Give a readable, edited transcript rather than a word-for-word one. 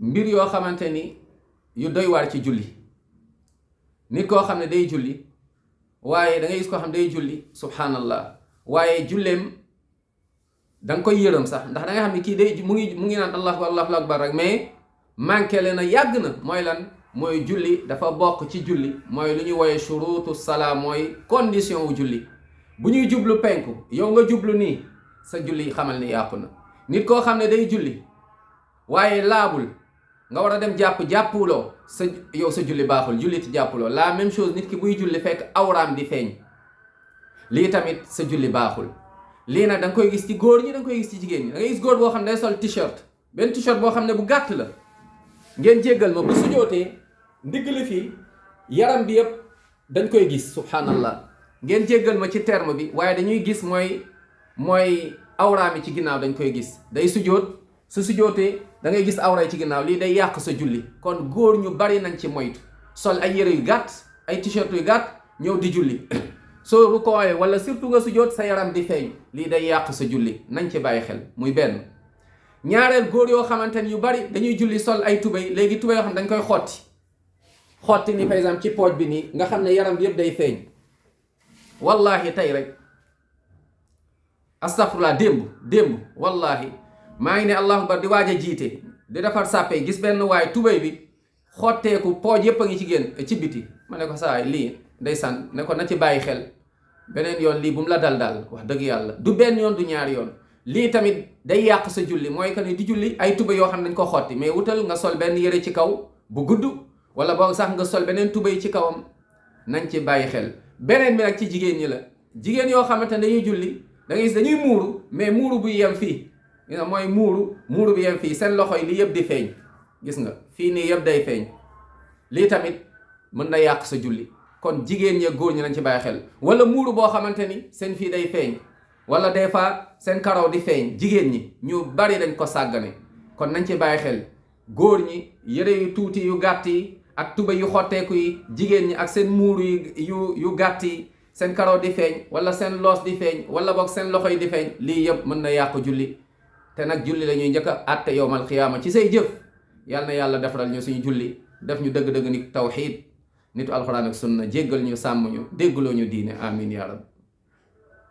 mbir yoo xamante ni yu doy waar ci julli. nit koo xam ne day julli waaye da ngay gis koo xam ne day julli subhanallah waaye julleem da nga koy yërëm sax ndax da nga xam ne kii day mu ngi naan allahu akbar rek mais manqué le na yàgg na. mooy lan mooy julli dafa bokk ci julli mooy lu ñuy woyee shurutu salaa mooy condition wu julli. bu ñuy jublu penku yow nga jublu nii sa julli xamal ni yàqu na. nit koo xam ne day julli waaye laabul nga war a dem jàppuloo yow sa julli baaxul julli ci jàppuloo. la même chose nit ki buy julli fekk awraam di feeñ lii tamit sa julli baaxul. lii nag da nga koy gis ci góor ñi da nga koy gis ci jigéen ñi. da ngay gis góor boo xam ne day sol t-shirt benn t-shirt boo xam ne bu gàtt la ngeen jéggal ma bu sujootee ndigg li fii yaram bi yëpp dañ koy gis subhanallah. ngeen jéggal ma ci terme bi waaye dañuy gis mooy awraam yi ci ginnaaw dañ koy gis. day sujoot su sujootee da ngay gis awra yi ci ginnaaw lii day yàq sa julli. kon góor ñu bari nañ ci moytu sol ay yére yu gàtt ay t-shirt yu gàtt ñëw di julli soo rukkooyee wala surtout nga sujoot sa yaram di feeñ lii day yàq sa julli. nañ ci bàyyi xel muy benn. ñaareel góor yoo xamante ni yu bari dañuy julli sol ay tubéy léegi tubéy yoo xam dañ koy xotti ni par exemple ci pooj bi nii nga xam ne yaram bi yëpp day feeñ. wallahi tey rek astafurlah démb wallahi maa ngi ne allahu akbar di waaj a jiite di defar sàppe gis benn waaye tubéy bi xotteeku pooj yëpp a ngi ci génn ci biti. ma ne ko saa lii ndeysaan ne ko na ci bàyyi xel beneen yoon lii bu mu la dal wax dëgg yàlla du benn yoon du ñaari yoon. lii tamit day yàq sa julli mooy que ni di julli ay tubéy yoo xam ne dañ ko xotti mais wutal nga sol benn yére ci kaw bu gudd wala boog sax nga sol beneen tubéy ci kawam. nañ ci bàyyi xel. beneen bi nag ci jigéen ñi la jigéen yoo xamante ne dañuy julli da ngay gis dañuy muuru mais muuru bu yem fii mooy muuru bi yem fii seen loxo yi lii yëpp di feeñ gis nga fii nii yëpp day feeñ. lii tamit mën na yàq sa julli. kon jigéen ñi góor ñi nañ ci bàyyi xel. wala muuru boo xamante ni seen fii day feeñ wala des fois seen karaw di feeñ. jigéen ñi ñu bari dañ ko sàggane kon nañ ci bàyyi xel. góor ñi yére yu tuuti yu gàtt yi ak tuba yu xotteeku yi. jigéen ñi ak seen muuru yu gàtt yi seen karaw di feeñ wala seen loos di feeñ wala boog seen loxo yi di feeñ. lii yëpp mën na yàq julli te nag julli la ñuy njëkk a àtte yowmal xiyaama ci say jëf. yal na yàlla defaral ñu suñu julli def ñu dëgg-dëgg nit tawxiid nitu alxuraan ak sunna jéggal ñu sàmm ñu déggloo ñu diine amin ya rab.